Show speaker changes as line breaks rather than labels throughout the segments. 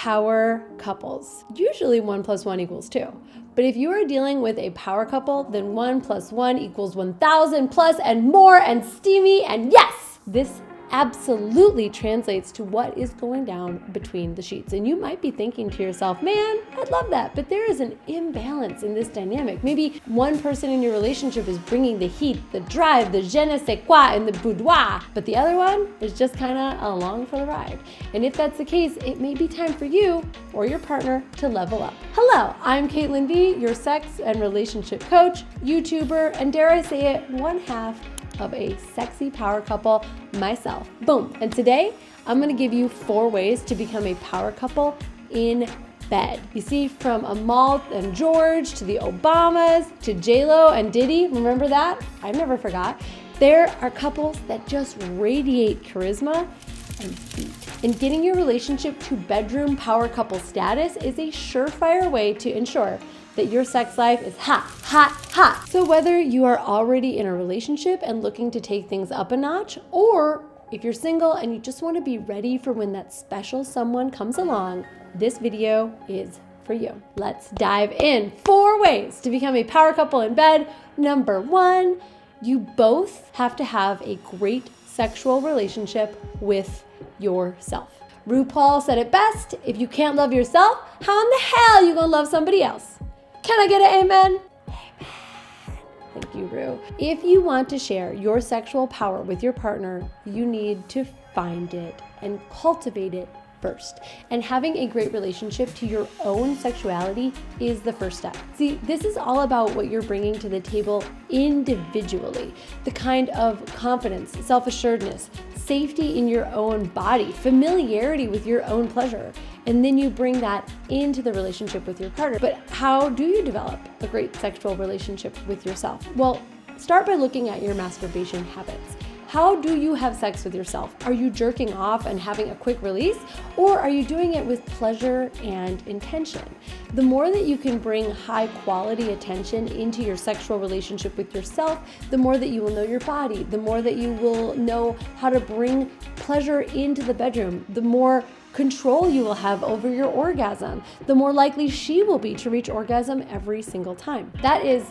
power couples. Usually 1 + 1 = 2. But if you are dealing with a power couple, then 1 + 1 = 1,000 plus and more and steamy. And yes, this absolutely translates to what is going down between the sheets. And you might be thinking to yourself, man, I'd love that, but there is an imbalance in this dynamic. Maybe one person in your relationship is bringing the heat, the drive, the je ne sais quoi, and the boudoir, but the other one is just kind of along for the ride. And if that's the case, it may be time for you or your partner to level up. Hello, I'm Caitlin V, your sex and relationship coach, YouTuber, and dare I say it, one half of a sexy power couple myself. Boom. And today I'm going to give you 4 ways to become a power couple in bed. You see, from Amal and George to the Obamas to J-Lo and Diddy, remember that? I never forgot. There are couples that just radiate charisma and speed. And getting your relationship to bedroom power couple status is a surefire way to ensure that your sex life is hot, hot, hot. So whether you are already in a relationship and looking to take things up a notch, or if you're single and you just want to be ready for when that special someone comes along, this video is for you. Let's dive in. 4 ways to become a power couple in bed. Number 1, you both have to have a great sexual relationship with yourself. RuPaul said it best, if you can't love yourself, how in the hell are you gonna love somebody else? Can I get an amen? Amen. Thank you, Ru. If you want to share your sexual power with your partner, you need to find it and cultivate it first. And having a great relationship to your own sexuality is the first step. See, this is all about what you're bringing to the table individually. The kind of confidence, self-assuredness, safety in your own body, familiarity with your own pleasure. And then you bring that into the relationship with your partner. But how do you develop a great sexual relationship with yourself? Well, start by looking at your masturbation habits. How do you have sex with yourself? Are you jerking off and having a quick release? Or are you doing it with pleasure and intention? The more that you can bring high quality attention into your sexual relationship with yourself, the more that you will know your body, the more that you will know how to bring pleasure into the bedroom, the more control you will have over your orgasm, the more likely she will be to reach orgasm every single time. That is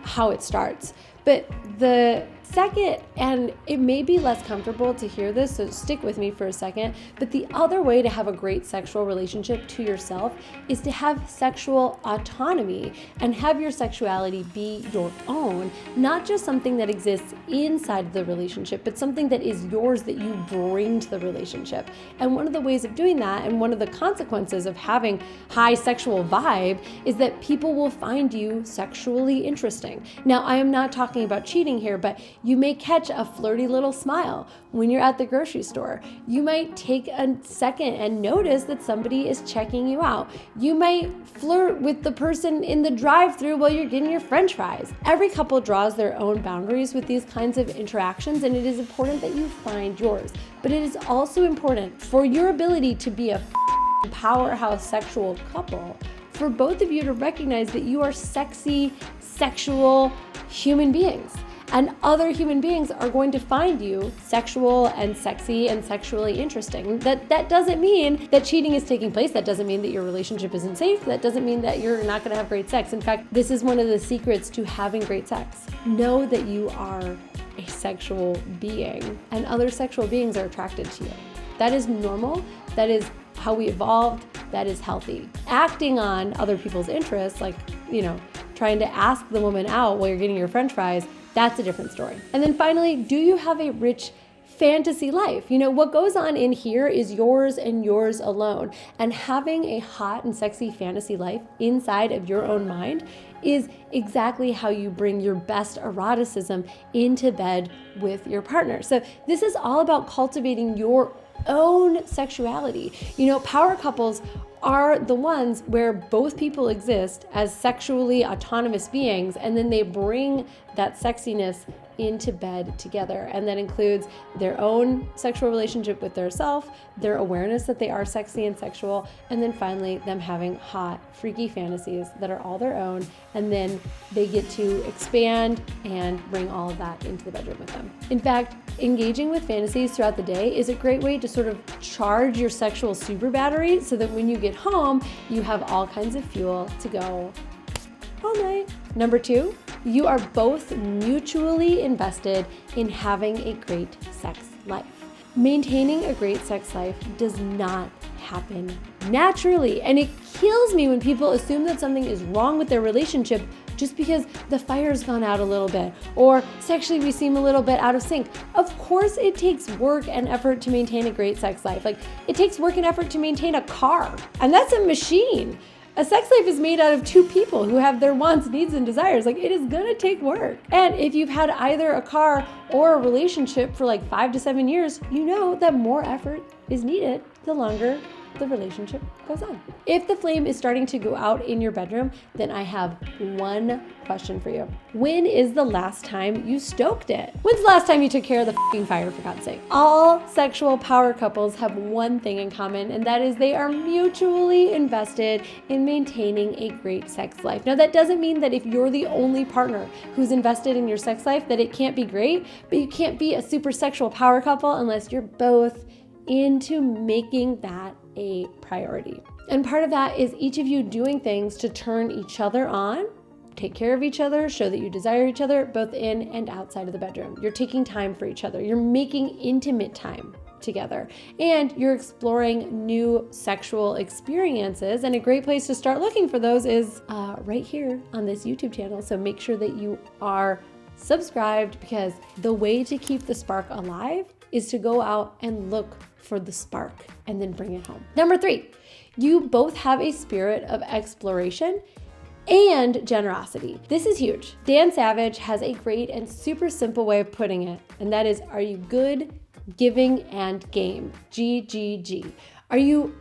how it starts. But the second, and it may be less comfortable to hear this, so stick with me for a second, but the other way to have a great sexual relationship to yourself is to have sexual autonomy and have your sexuality be your own, not just something that exists inside the relationship, but something that is yours that you bring to the relationship. And one of the ways of doing that, and one of the consequences of having high sexual vibe, is that people will find you sexually interesting. Now, I am not talking about cheating here, but you may catch a flirty little smile when you're at the grocery store. You might take a second and notice that somebody is checking you out. You might flirt with the person in the drive-thru while you're getting your French fries. Every couple draws their own boundaries with these kinds of interactions, and it is important that you find yours. But it is also important for your ability to be a powerhouse sexual couple, for both of you to recognize that you are sexy, sexual human beings. And other human beings are going to find you sexual and sexy and sexually interesting. That doesn't mean that cheating is taking place. That doesn't mean that your relationship isn't safe. That doesn't mean that you're not going to have great sex. In fact, this is one of the secrets to having great sex. Know that you are a sexual being and other sexual beings are attracted to you. That is normal. That is how we evolved. That is healthy. Acting on other people's interests, like, trying to ask the woman out while you're getting your French fries, that's a different story. And then finally, do you have a rich fantasy life? What goes on in here is yours and yours alone. And having a hot and sexy fantasy life inside of your own mind is exactly how you bring your best eroticism into bed with your partner. So this is all about cultivating your own sexuality. Power couples are the ones where both people exist as sexually autonomous beings, and then they bring that sexiness into bed together. And that includes their own sexual relationship with their self, their awareness that they are sexy and sexual, and then finally them having hot, freaky fantasies that are all their own. And then they get to expand and bring all of that into the bedroom with them. In fact, engaging with fantasies throughout the day is a great way to sort of charge your sexual super battery so that when you get home, you have all kinds of fuel to go all night. Number 2, you are both mutually invested in having a great sex life. Maintaining a great sex life does not happen naturally, and it kills me when people assume that something is wrong with their relationship just because the fire's gone out a little bit or sexually we seem a little bit out of sync. Of course it takes work and effort to maintain a great sex life. Like, it takes work and effort to maintain a car, and that's a machine. A sex life is made out of two people who have their wants, needs, and desires. Like, it is gonna take work. And if you've had either a car or a relationship for like 5 to 7 years, you know that more effort is needed the longer the relationship goes on. If the flame is starting to go out in your bedroom, then I have one question for you. When is the last time you stoked it? When's the last time you took care of the fucking fire, for God's sake? All sexual power couples have one thing in common, and that is they are mutually invested in maintaining a great sex life. Now, that doesn't mean that if you're the only partner who's invested in your sex life that it can't be great, but you can't be a super sexual power couple unless you're both into making that a priority. And part of that is each of you doing things to turn each other on, take care of each other, show that you desire each other, both in and outside of the bedroom. You're taking time for each other. You're making intimate time together, and you're exploring new sexual experiences. And a great place to start looking for those is right here on this YouTube channel. So make sure that you are subscribed, because the way to keep the spark alive is to go out and look for the spark and then bring it home. Number 3, you both have a spirit of exploration and generosity. This is huge. Dan Savage has a great and super simple way of putting it, and that is, are you good, giving, and game? GGG. Are you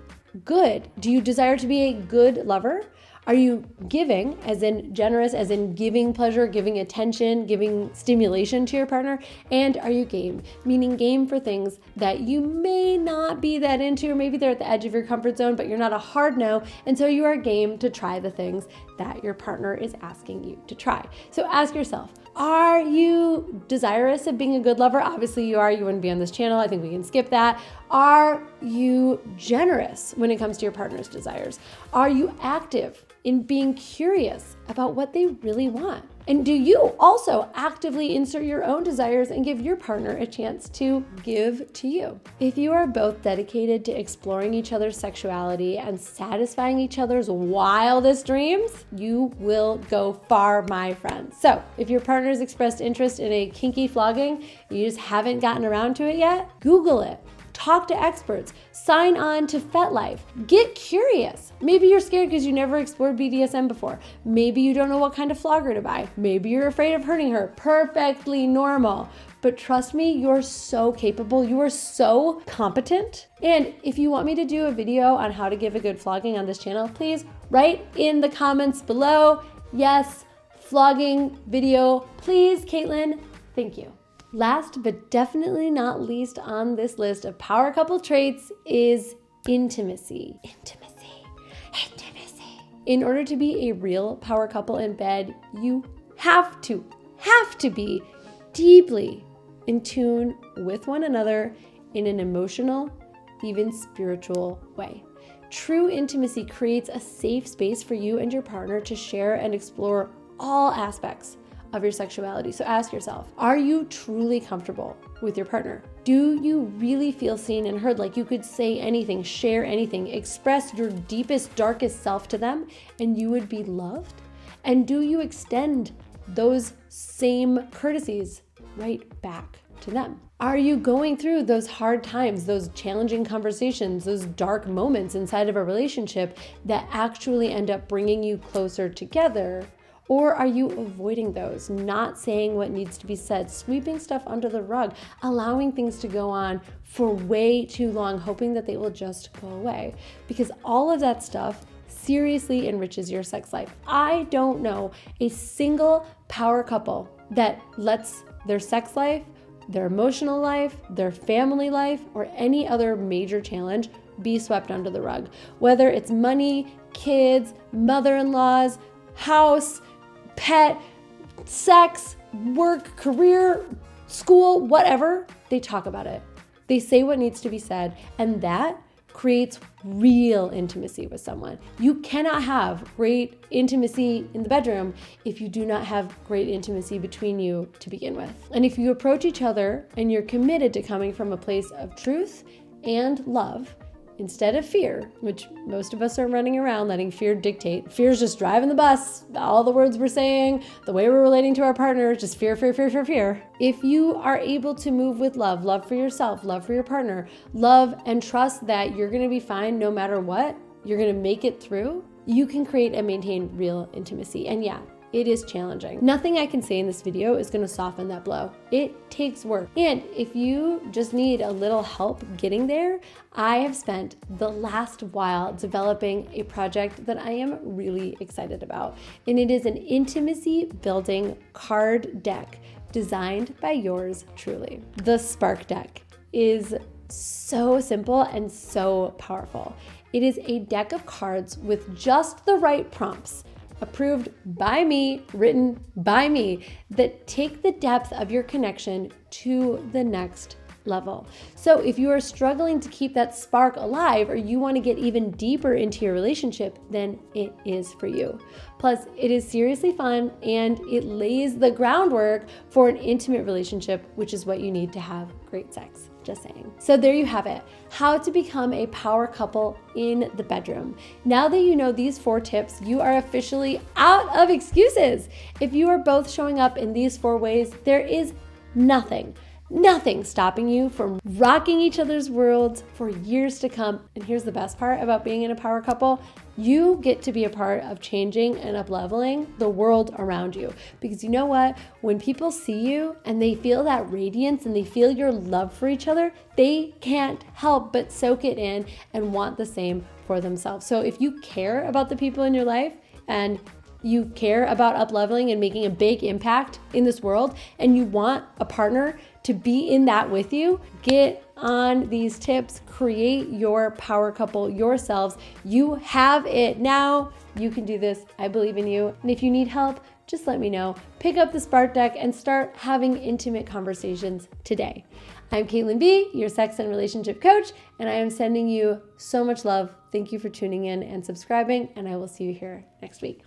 good? Do you desire to be a good lover? Are you giving, as in generous, as in giving pleasure, giving attention, giving stimulation to your partner? And are you game, meaning game for things that you may not be that into, or maybe they're at the edge of your comfort zone, but you're not a hard no, and so you are game to try the things that your partner is asking you to try. So ask yourself, are you desirous of being a good lover? Obviously you are, you wouldn't be on this channel. I think we can skip that. Are you generous when it comes to your partner's desires? Are you active in being curious about what they really want? And do you also actively insert your own desires and give your partner a chance to give to you? If you are both dedicated to exploring each other's sexuality and satisfying each other's wildest dreams, you will go far, my friends. So if your partner's expressed interest in a kinky flogging, you just haven't gotten around to it yet, Google it. Talk to experts, sign on to FetLife, get curious. Maybe you're scared because you never explored BDSM before. Maybe you don't know what kind of flogger to buy. Maybe you're afraid of hurting her. Perfectly normal. But trust me, you're so capable. You are so competent. And if you want me to do a video on how to give a good flogging on this channel, please write in the comments below. Yes, flogging video, please, Caitlin. Thank you. Last but definitely not least on this list of power couple traits is intimacy. Intimacy. In order to be a real power couple in bed, you have to be deeply in tune with one another in an emotional, even spiritual way. True intimacy creates a safe space for you and your partner to share and explore all aspects of your sexuality. So ask yourself, are you truly comfortable with your partner? Do you really feel seen and heard? Like you could say anything, share anything, express your deepest, darkest self to them, and you would be loved? And do you extend those same courtesies right back to them? Are you going through those hard times, those challenging conversations, those dark moments inside of a relationship that actually end up bringing you closer together? Or are you avoiding those, not saying what needs to be said, sweeping stuff under the rug, allowing things to go on for way too long, hoping that they will just go away? Because all of that stuff seriously enriches your sex life. I don't know a single power couple that lets their sex life, their emotional life, their family life, or any other major challenge be swept under the rug. Whether it's money, kids, mother-in-laws, house, pet, sex, work, career, school, whatever, they talk about it. They say what needs to be said, and that creates real intimacy with someone. You cannot have great intimacy in the bedroom if you do not have great intimacy between you to begin with. And if you approach each other and you're committed to coming from a place of truth and love, instead of fear, which most of us are running around letting fear dictate. Fear's just driving the bus. All the words we're saying, the way we're relating to our partner, just fear, fear, fear, fear, fear. If you are able to move with love, love for yourself, love for your partner, love and trust that you're going to be fine no matter what, you're going to make it through, you can create and maintain real intimacy. And yeah, it is challenging. Nothing I can say in this video is going to soften that blow. It takes work. And if you just need a little help getting there, I have spent the last while developing a project that I am really excited about. And it is an intimacy building card deck designed by yours truly. The Spark Deck is so simple and so powerful. It is a deck of cards with just the right prompts, approved by me, written by me, that take the depth of your connection to the next level. So if you are struggling to keep that spark alive, or you want to get even deeper into your relationship, then it is for you. Plus, it is seriously fun and it lays the groundwork for an intimate relationship, which is what you need to have great sex. Just saying. So there you have it. How to become a power couple in the bedroom. Now that you know these 4 tips, you are officially out of excuses. If you are both showing up in these 4 ways, there is nothing stopping you from rocking each other's worlds for years to come. And here's the best part about being in a power couple. You get to be a part of changing and up-leveling the world around you. Because you know what? When people see you and they feel that radiance and they feel your love for each other, they can't help but soak it in and want the same for themselves. So if you care about the people in your life and you care about up-leveling and making a big impact in this world, and you want a partner to be in that with you, get on these tips, create your power couple yourselves. You have it now. You can do this. I believe in you. And if you need help, just let me know. Pick up the Spark Deck and start having intimate conversations today. I'm Caitlin B., your sex and relationship coach, and I am sending you so much love. Thank you for tuning in and subscribing, and I will see you here next week.